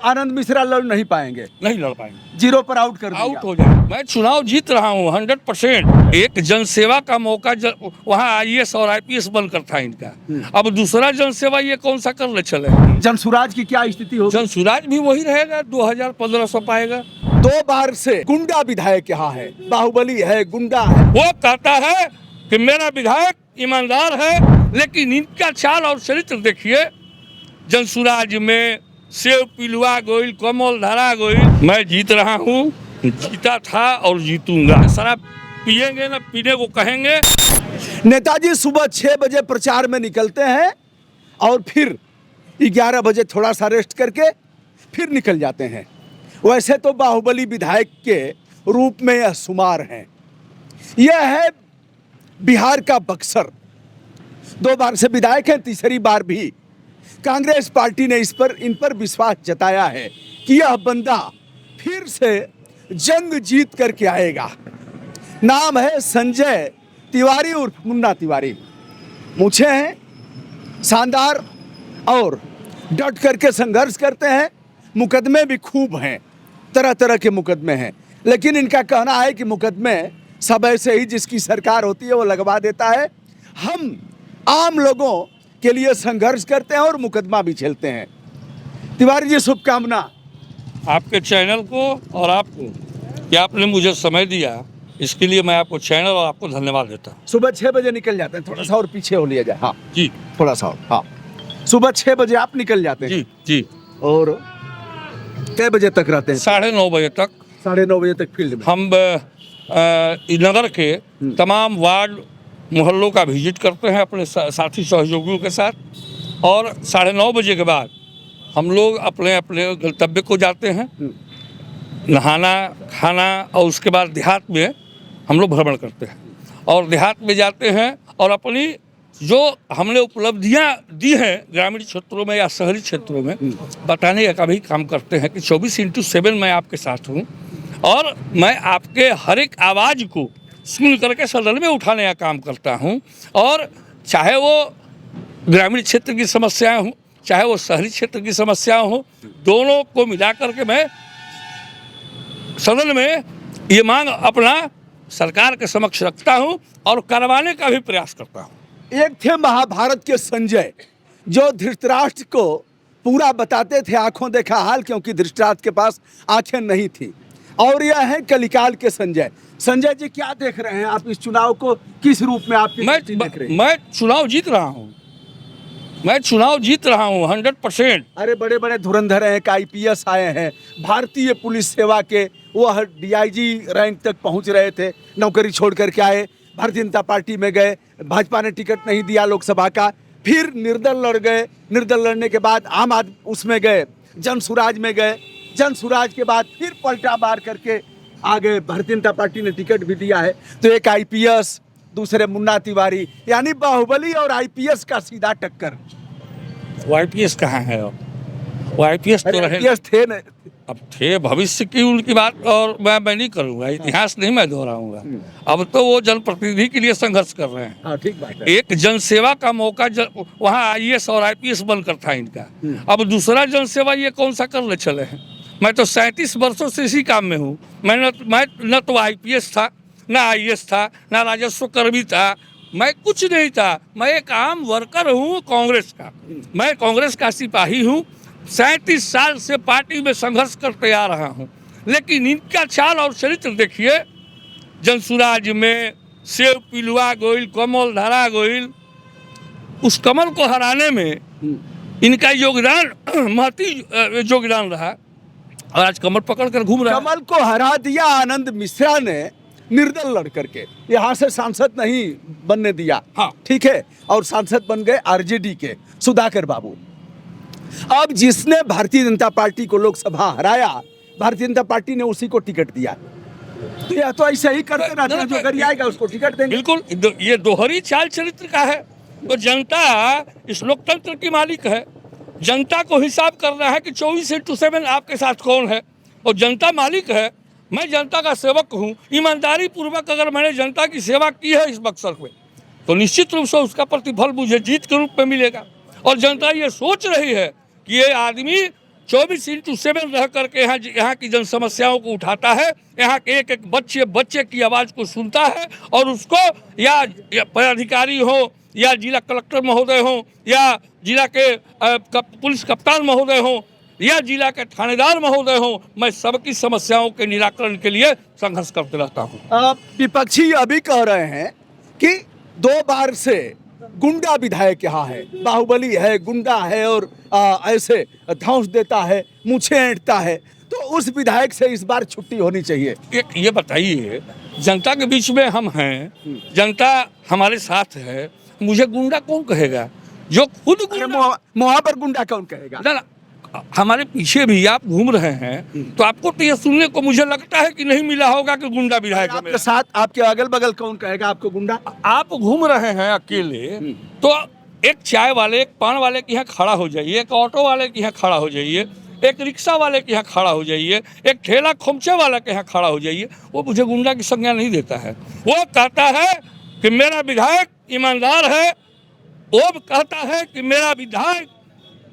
आनंद मिश्रा लड़ नहीं पाएंगे, नहीं लड़ पाएंगे, जीरो पर आउट कर आउट दिया। हो जाए। मैं चुनाव जीत रहा हूँ 100%। एक जनसेवा का मौका वहाँ आईएएस और आईपीएस बनकर था इनका, अब दूसरा जनसेवा ये कौन सा कर ले चले। जनसुराज की क्या स्थिति होगी? जनसुराज भी वही रहेगा, 2000-1500 पाएगा। 2 बार से गुंडा विधायक यहाँ है, बाहुबली है, गुंडा है। वो कहता है कि मेरा विधायक ईमानदार है, लेकिन इनका चाल और चरित्र देखिए। जनसुराज में सेव पिलुआ गोइल, कमल धरा गोइल। मैं जीत रहा हूँ, जीता था और जीतूंगा। शराब पिएंगे ना पीने को कहेंगे। नेताजी सुबह 6 बजे प्रचार में निकलते हैं और फिर 11 बजे थोड़ा सा रेस्ट करके फिर निकल जाते हैं। वैसे तो बाहुबली विधायक के रूप में यह शुमार हैं। यह है बिहार का बक्सर, 2 बार से विधायक हैं, तीसरी बार भी कांग्रेस पार्टी ने इन पर विश्वास जताया है कि यह बंदा फिर से जंग जीत करके आएगा। नाम है संजय तिवारी उर्फ मुन्ना तिवारी। मूछें हैं, शानदार और डट करके संघर्ष करते हैं। मुकदमे भी खूब हैं, तरह तरह के मुकदमे हैं, लेकिन इनका कहना है कि मुकदमे सब ऐसे ही जिसकी सरकार होती है वो लगवा देता है। हम आम लोगों के लिए संघर्ष करते हैं और मुकदमा भी झेलते हैं। तिवारी जी, शुभकामना आपके चैनल को और आपको कि आपने मुझे समय दिया, इसके लिए मैं आपको चैनल और आपको धन्यवाद देता हूँ। सुबह 6 बजे निकल जाते हैं, थोड़ा सा और पीछे हो लिया जाए। हाँ जी, थोड़ा सा और। हाँ, सुबह 6 बजे आप निकल जाते हैं जी जी। और कै बजे तक रहते हैं? 9:30 बजे तक 9:30 बजे तक फील्ड में। हम नगर के तमाम वार्ड मोहल्लों का विजिट करते हैं अपने साथी सहयोगियों के साथ, और 9:30 बजे के बाद हम लोग अपने अपने गंतव्य को जाते हैं। नहाना खाना और उसके बाद देहात में हम लोग भ्रमण करते हैं, और देहात में जाते हैं और अपनी जो हमने उपलब्धियां दी हैं ग्रामीण क्षेत्रों में या शहरी क्षेत्रों में बताने का भी काम करते हैं कि 24/7 मैं आपके साथ हूं, और मैं आपके हर एक आवाज़ को सुन करके सदन में उठाने का काम करता हूं। और चाहे वो ग्रामीण क्षेत्र की समस्याएं हों, चाहे वो शहरी क्षेत्र की समस्याएं हों, दोनों को मिला करके मैं सदन में ये मांग अपना सरकार के समक्ष रखता हूं और करवाने का भी प्रयास करता हूं। एक थे महाभारत के संजय, जो धृतराष्ट्र को पूरा बताते थे आंखों देखा हाल, क्योंकि धृतराष्ट्र के पास आंखें नहीं थी। और यह है कलिकाल के संजय। संजय जी, क्या देख रहे हैं आप इस चुनाव को? किस रूप में आप देख रहे हैं? मैं चुनाव जीत रहा हूं, मैं चुनाव जीत रहा हूं 100%। अरे बड़े बड़े धुरंधर हैं, आईपीएस आए हैं, भारतीय पुलिस सेवा के वह डीआईजी रैंक तक पहुंच रहे थे, नौकरी छोड़ करके आए, भारतीय जनता पार्टी में गए, भाजपा ने टिकट नहीं दिया लोकसभा का, फिर निर्दल लड़ गए, निर्दल लड़ने के बाद आम आदमी उसमें गए, जनसुराज में गए, जनसुराज के बाद फिर पलटा मार करके आ गए, भारतीय जनता पार्टी ने टिकट भी दिया है। तो एक आईपीएस, दूसरे मुन्ना तिवारी, यानी बाहुबली और आईपीएस का सीधा टक्कर। वो आईपीएस कहाँ है अब? वो आईपीएस तो रहे, आईपीएस थे न, अब थे, भविष्य की उनकी बात और मैं नहीं करूँगा, इतिहास नहीं मैं दोहराऊंगा। अब तो वो जनप्रतिनिधि के लिए संघर्ष कर रहे हैं। हाँ ठीक बात है। एक जनसेवा का मौका वहाँ आईएएस और आईपीएस बनकर था इनका, अब दूसरा जनसेवा ये कौन सा कर ले चले हैं। मैं तो 37 वर्षों से इसी काम में हूँ। मैं न तो आईपीएस था, ना आईएएस था, ना राजस्व कर्मी था, मैं कुछ नहीं था। मैं एक आम वर्कर हूँ कांग्रेस का, मैं कांग्रेस का सिपाही हूँ। 37 साल से पार्टी में संघर्ष करते आ रहा हूँ, लेकिन इनका चाल और चरित्र देखिए। जनसुराज में सेव पिलुआ गोइल, कमल धरा गोइल, उस कमल को हराने में इनका योगदान महती योगदान रहा, और आज कमल पकड़ कर घूम रहा है। कमल को हरा दिया आनंद मिश्रा ने निर्दल लड़ करके, यहाँ से सांसद नहीं बनने दिया। हाँ ठीक है, और सांसद बन गए आरजेडी के सुधाकर बाबू। अब जिसने भारतीय जनता पार्टी को लोकसभा हराया, भारतीय जनता पार्टी ने उसी को टिकट दिया। तो यह तो ऐसे ही करते रहते हैं, जो करी आएगा उसको टिकट देंगे। बिल्कुल, ये दोहरी चाल चरित्र का है। तो जनता इस लोकतंत्र की मालिक है, जनता को हिसाब करना है कि 24/7 आपके साथ कौन है, और जनता मालिक है। मैं जनता का सेवक हूँ। ईमानदारी पूर्वक अगर मैंने जनता की सेवा की है इस बक्सर में, तो निश्चित रूप से उसका प्रतिफल मुझे जीत के रूप में मिलेगा। और जनता ये सोच रही है कि ये आदमी 24/7 रह करके यहाँ की जन समस्याओं को उठाता है, यहाँ के एक एक बच्चे की आवाज़ को सुनता है और उसको या पदाधिकारी हो या जिला कलेक्टर महोदय हो या जिला के पुलिस कप्तान महोदय हो या जिला के थानेदार महोदय हो, मैं सबकी समस्याओं के निराकरण के लिए संघर्ष करते रहता हूँ। विपक्षी अभी कह रहे हैं कि 2 बार से गुंडा विधायक यहाँ है, बाहुबली है, गुंडा है और ऐसे धौंस देता है, मूछें ऐंठता है, तो उस विधायक से इस बार छुट्टी होनी चाहिए। एक ये बताइए, जनता के बीच में हम हैं, जनता हमारे साथ है, मुझे गुंडा कौन कहेगा? जो खुद मुहा पर गुंडा कौन कहेगा? ना, हमारे पीछे भी आप घूम रहे हैं तो आपको तो ये सुनने को मुझे लगता है कि नहीं मिला होगा कि गुंडा विधायक है। आपके साथ आपके अगल बगल कौन कहेगा आपको गुंडा? आप घूम रहे हैं अकेले तो एक चाय वाले, एक पान वाले के यहाँ खड़ा हो जाइए, एक ऑटो वाले के यहाँ खड़ा हो जाइए, एक रिक्शा वाले के यहाँ खड़ा हो जाइए, एक ठेला खोमचे वाला के यहाँ खड़ा हो जाइए, वो मुझे गुंडा की संज्ञा नहीं देता है। वो कहता है कि मेरा विधायक ईमानदार है, वो कहता है कि मेरा विधायक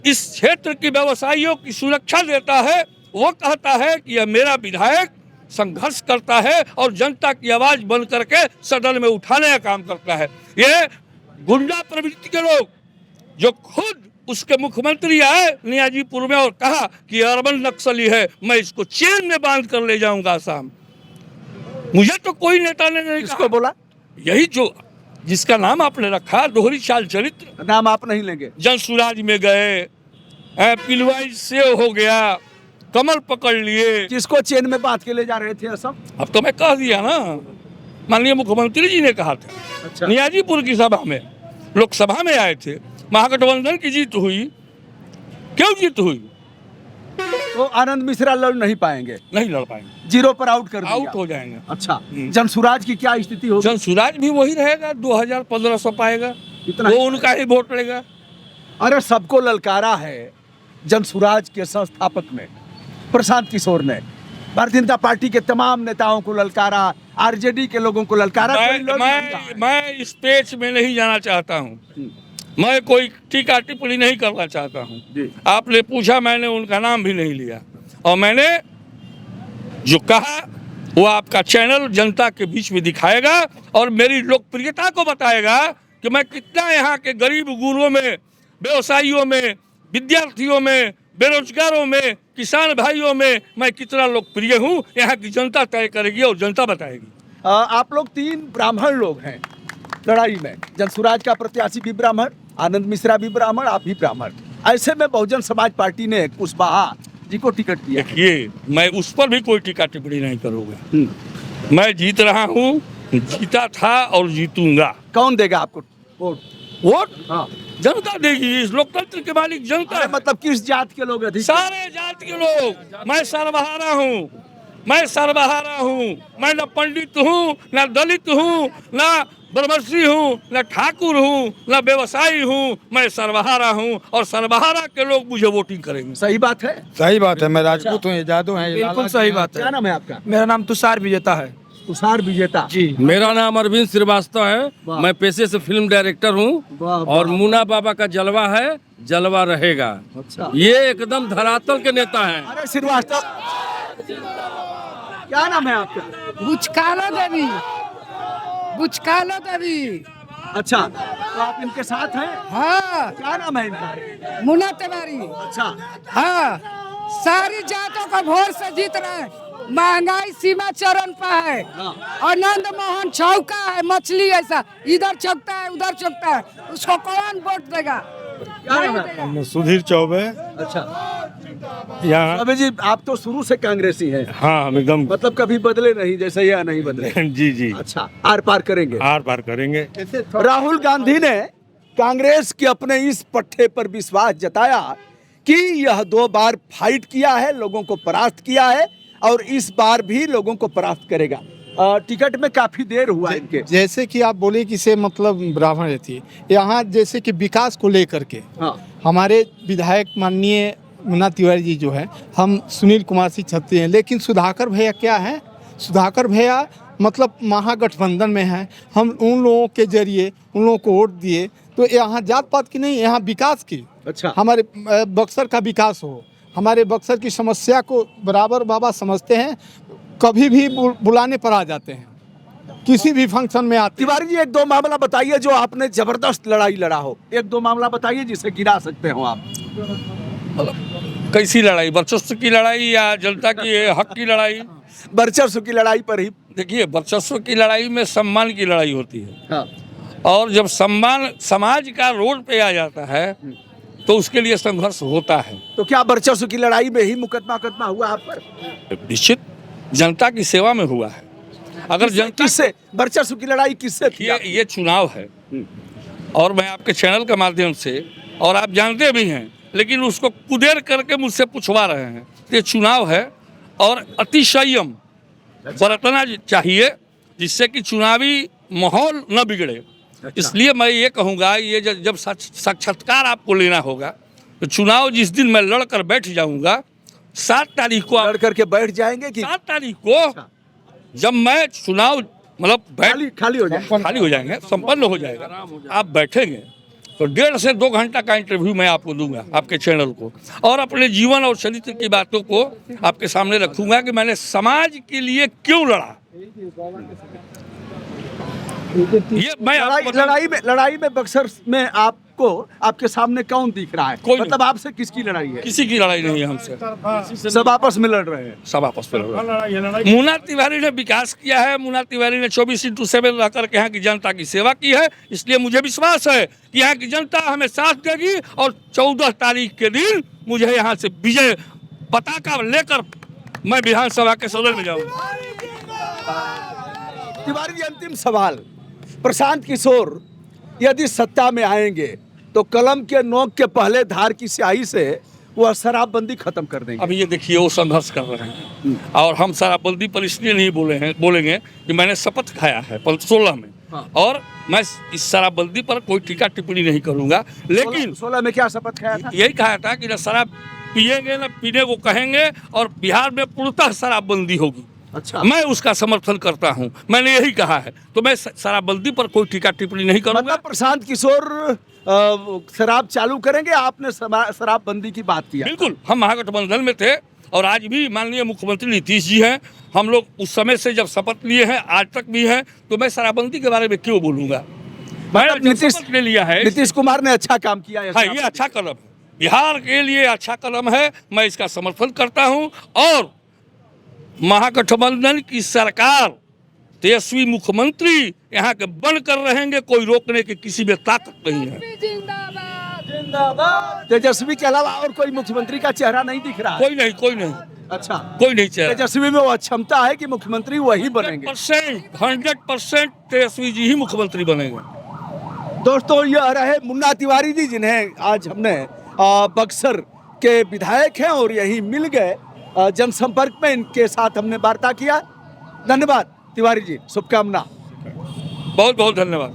इस क्षेत्र की व्यवसायियों की सुरक्षा देता है, वो कहता है कि यह मेरा विधायक संघर्ष करता है और जनता की आवाज बन करके सदन में उठाने का काम करता है। ये गुंडा प्रवृत्ति के लोग जो खुद उसके मुख्यमंत्री आए नियाजीपुर में और कहा कि अर्बन नक्सली है, मैं इसको चेन में बांध कर ले जाऊंगा आसाम। मुझे तो कोई नेता ने नहीं किसको बोला? यही जो जिसका नाम आपने रखा, दोहरी चाल चरित्र। नाम आप नहीं लेंगे। जनसुराज में गए, पिलवाई सेव हो गया, कमल पकड़ लिए। किसको चेन में बांध के ले जा रहे थे असम? अब तो मैं कह दिया ना, माननीय मुख्यमंत्री जी ने कहा था। अच्छा। नियाजीपुर की सभा में, लोकसभा में आए थे, महागठबंधन की जीत हुई। क्यों जीत हुई? तो आनंद मिश्रा लड़ नहीं पाएंगे, नहीं लड़ पाएंगे, 0 पर आउट कर दिया। आउट हो जाएंगे। अच्छा, जनसुराज की क्या स्थिति होगी? जनसुराज भी वही रहेगा, 2000-1500 पाएगा, इतना वो उनका ही वोट लेगा। अरे सबको ललकारा है जनसुराज के संस्थापक ने, प्रशांत किशोर ने, भारतीय जनता पार्टी के तमाम नेताओं को ललकारा, आरजेडी के लोगों को ललकारा। मैं इस पेच में नहीं जाना चाहता हूँ, मैं कोई टीका टिप्पणी नहीं करना चाहता हूँ। आपने पूछा, मैंने उनका नाम भी नहीं लिया और मैंने जो कहा वो आपका चैनल जनता के बीच में दिखाएगा और मेरी लोकप्रियता को बताएगा कि मैं कितना यहाँ के गरीब गुरुओं में, व्यवसायियों में, विद्यार्थियों में, बेरोजगारों में, किसान भाइयों में मैं कितना लोकप्रिय हूँ, यहाँ की जनता तय करेगी और जनता बताएगी। आप लोग 3 ब्राह्मण लोग हैं लड़ाई में, जनसुराज का प्रत्याशी भी ब्राह्मण, आनंद मिश्रा भी ब्राह्मण, आप भी ब्राह्मण। ऐसे में बहुजन समाज पार्टी ने कुशवाहा जी को टिकट दिया। देखिए, मैं उस पर भी कोई टीका टिप्पणी नहीं करूँगा। मैं जीत रहा हूँ, जीता था और जीतूंगा। कौन देगा आपको वोट? वोट हाँ, जनता देगी। इस लोकतंत्र के मालिक जनता है। मतलब किस जात के लोग अधिक? सारे जात के लोग। मैं सर्वहारा हूँ, मैं सर्वहारा हूँ। मैं न पंडित हूँ, न दलित हूँ, न ब्रह्मश्री हूँ, न ठाकुर हूँ, न व्यवसायी हूँ। मैं सर्वहारा हूँ और सर्वहारा के लोग मुझे वोटिंग करेंगे। सही बात है। सही बात है। मैं राजपूत हूँ, जादू हैं। बिल्कुल सही बात है। क्या नाम है आपका? मेरा नाम तुषार विजेता है। तुषार विजेता जी। मेरा नाम अरविंद श्रीवास्तव है। मैं पेशे से फिल्म डायरेक्टर हूँ और मुन्ना बाबा का जलवा है, जलवा रहेगा। अच्छा। ये एकदम धरातल के नेता हैं। अरे श्रीवास्तव, क्या नाम है आपका? बुचकालो देवी। बुचकालो देवी। अच्छा, तो आप इनके साथ हैं? हाँ। क्या नाम है इनका? मुन्ना तिवारी। अच्छा। हाँ, सारी जातों का वोट से जीत रहे हैं। महंगाई सीमा चरण पर है। आनंद मोहन चौका है, मछली ऐसा, इधर चौकता है उधर चौकता है, उसको कौन वोट देगा? क्या नाम है? सुधीर चौबे। अच्छा, यहाँ अबे जी आप तो शुरू से कांग्रेसी हैं। हाँ, हम एकदम मतलब कभी बदले नहीं, जैसे या नहीं बदले। जी जी। अच्छा, आर पार करेंगे। आर पार करेंगे। राहुल गांधी ने कांग्रेस के अपने इस पट्टे पर विश्वास जताया कि यह 2 बार फाइट किया है, लोगों को परास्त किया है और इस बार भी लोगों को परास्त करेगा। टिकट में काफी देर हुआ इनके। जैसे कि आप बोले कि से मतलब ब्राह्मण रहती यहाँ, जैसे कि विकास को लेकर के हमारे विधायक माननीय मुन्ना तिवारी जी जो है, हम सुनील कुमार से छत्ती हैं, लेकिन सुधाकर भैया क्या है? सुधाकर भैया मतलब महागठबंधन में है। हम उन लोगों के जरिए उन लोगों को वोट दिए, तो यहाँ जात पात की नहीं, यहाँ विकास की। अच्छा। हमारे बक्सर का विकास हो, हमारे बक्सर की समस्या को बराबर बाबा समझते हैं, कभी भी बुलाने पर आ जाते हैं, किसी भी फंक्शन में आते हैं। तिवारी जी एक दो मामला बताइए जो आपने जबरदस्त लड़ाई लड़ा हो, एक दो मामला बताइए जिसे गिरा सकते हो आप। कैसी लड़ाई? वर्चस्व की लड़ाई या जनता की हक की लड़ाई? वर्चस्व की लड़ाई पर ही। देखिए, वर्चस्व की लड़ाई में सम्मान की लड़ाई होती है, हाँ। और जब सम्मान समाज का रोड पे आ जाता है तो उसके लिए संघर्ष होता है। तो क्या वर्चस्व की लड़ाई में ही मुकदमा हुआ आप पर? निश्चित जनता की सेवा में हुआ है। अगर जनता किससे वर्चस्व की लड़ाई किससे थी? ये चुनाव है, और मैं आपके चैनल के माध्यम से, और आप जानते भी हैं, लेकिन उसको कुदेर करके मुझसे पूछवा रहे हैं। ये चुनाव है और अतिशयम बरतना चाहिए जिससे कि चुनावी माहौल न बिगड़े। इसलिए मैं ये कहूँगा, ये जब साक्षात्कार आपको लेना होगा तो चुनाव जिस दिन मैं लड़ कर बैठ जाऊँगा, 7 तारीख को लड़ करके बैठ जाएंगे कि 7 तारीख को जब मैं चुनाव मतलब खाली हो जाए, खाली हो जाएंगे, संपन्न हो जाएगा, आप बैठेंगे तो 1.5 से 2 घंटा का इंटरव्यू मैं आपको दूंगा, आपके चैनल को, और अपने जीवन और चरित्र की बातों को आपके सामने रखूंगा कि मैंने समाज के लिए क्यों लड़ा। ये मैं लड़ाई में बक्सर में आपको आपके सामने कौन दिख रहा है? कोई मतलब आपसे किसकी लड़ाई है? किसी की लड़ाई नहीं है हमसे, सब आपस में लड़ रहे हैं। सब आपस में लड़ रहे हैं। मुन्ना तिवारी ने विकास किया है, मुन्ना तिवारी ने 24/7 रह करके यहाँ की जनता की सेवा की है, इसलिए मुझे विश्वास है कि यहाँ की जनता हमें साथ देगी और 14 तारीख के दिन मुझे यहाँ से विजय पताका लेकर मैं विधानसभा के सदन में जाऊंगा। तिवारी जी, अंतिम सवाल, प्रशांत किशोर यदि सत्ता में आएंगे तो कलम के नोक के पहले धार की स्याही से वह शराबबंदी खत्म कर देंगे। अब ये देखिए, वो संघर्ष कर रहे हैं, और हम शराबबंदी पर इसलिए नहीं बोलेंगे कि मैंने शपथ खाया है 16 में, और मैं इस शराबबंदी पर कोई टीका टिप्पणी नहीं करूंगा। लेकिन 16 में क्या शपथ खाया था? यही कहा था कि न शराब पिएंगे न पीने को कहेंगे, और बिहार में पूर्णतः शराबबंदी होगी। अच्छा, मैं उसका समर्थन करता हूं, मैंने यही कहा है, तो मैं शराबबंदी पर कोई टीका टिप्पणी नहीं करूंगा। मतलब प्रशांत किशोर शराब चालू करेंगे, आपने शराबबंदी की बात किया। बिल्कुल, हम महागठबंधन में थे, और आज भी माननीय मुख्यमंत्री नीतीश जी हैं, हम लोग उस समय से जब शपथ लिए हैं आज तक भी हैं, तो मैं शराबबंदी के बारे में क्यों बोलूंगा? मैंने शपथ ले लिया है। नीतीश कुमार ने अच्छा काम किया है। हाँ, ये अच्छा कदम है, बिहार के लिए अच्छा कदम है, मैं इसका समर्थन करता हूं, और महागठबंधन की सरकार, तेजस्वी मुख्यमंत्री यहाँ के बनकर रहेंगे, कोई रोकने की किसी में ताकत नहीं है। तेजस्वी के अलावा और कोई मुख्यमंत्री का चेहरा नहीं दिख रहा है? कोई नहीं। अच्छा, कोई नहीं चेहरा। तेजस्वी में वो क्षमता है कि मुख्यमंत्री वही बनेंगे। 100% तेजस्वी जी ही मुख्यमंत्री बनेंगे। दोस्तों, यह रहे मुन्ना तिवारी जी, जिन्हें आज हमने बक्सर के विधायक हैं और यही मिल गए, जनसंपर्क में इनके साथ हमने वार्ता किया। धन्यवाद तिवारी जी, शुभकामना। बहुत बहुत धन्यवाद।